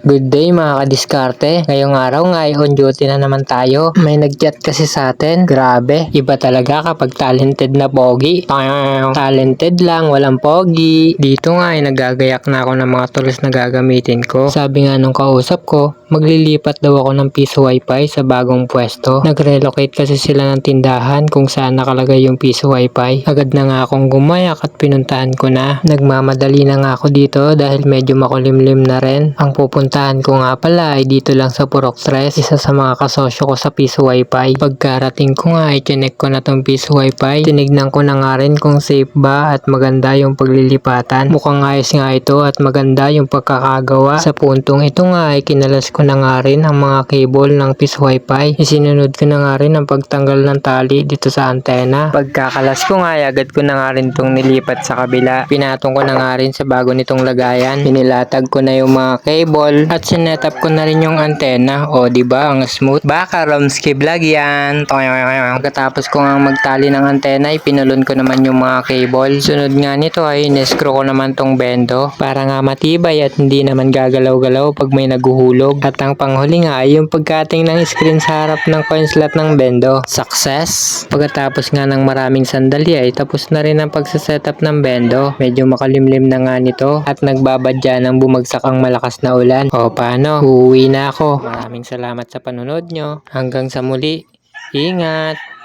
Good day mga kadiskarte. Ngayong araw nga ay on duty na naman tayo. May nag-chat kasi sa atin. Grabe, iba talaga kapag talented na pogi. Talented lang, walang pogi. Dito nga ay nagagayak na ako ng mga tools na gagamitin ko. Sabi nga nung kausap ko, maglilipat daw ako ng piso wifi sa bagong pwesto. Nag-relocate kasi sila ng tindahan kung saan nakalagay yung piso wifi. Agad na nga akong gumayak at pinuntahan ko na. Nagmamadali na nga ako dito dahil medyo makulimlim na rin. Ang pupuntahan ko nga pala ay dito lang sa Purok 3, isa sa mga kasosyo ko sa piso wifi. Pagkarating ko nga ay chinek ko na tong piso wifi. Tinignan ko na nga rin kung safe ba at maganda yung paglilipatan. Mukhang ayos nga ito at maganda yung pagkakagawa. Sa puntong ito nga ay kinalas ko na nga rin ang mga cable ng piso wifi. Isinunod ko na nga rin ang pagtanggal ng tali dito sa antena. Pagkakalas ko nga ay agad ko na nga rin tong nilipat sa kabila. Pinatong ko na nga rin sa bago nitong lagayan. Inilatag ko na yung mga cable at sinetup ko na rin yung antena. O diba ang smooth? Baka Romski vlog yan. Pagkatapos ko nga magtali ng antena ay pinulon ko naman yung mga cable. Sunod nga nito ay inescrew ko naman tong bendo para nga matibay at hindi naman gagalaw-galaw pag may naguhulog. At ang panghuli nga ay yung pagkating ng screen sa harap ng coin slot ng bendo. Success! Pagkatapos nga ng maraming sandali ay tapos na rin ang pagsasetup ng bendo. Medyo makalimlim na nga nito at nagbabadya ng bumagsak ang malakas na ulan. O paano? Uuwi na ako. Maraming salamat sa panunod nyo. Hanggang sa muli. Ingat!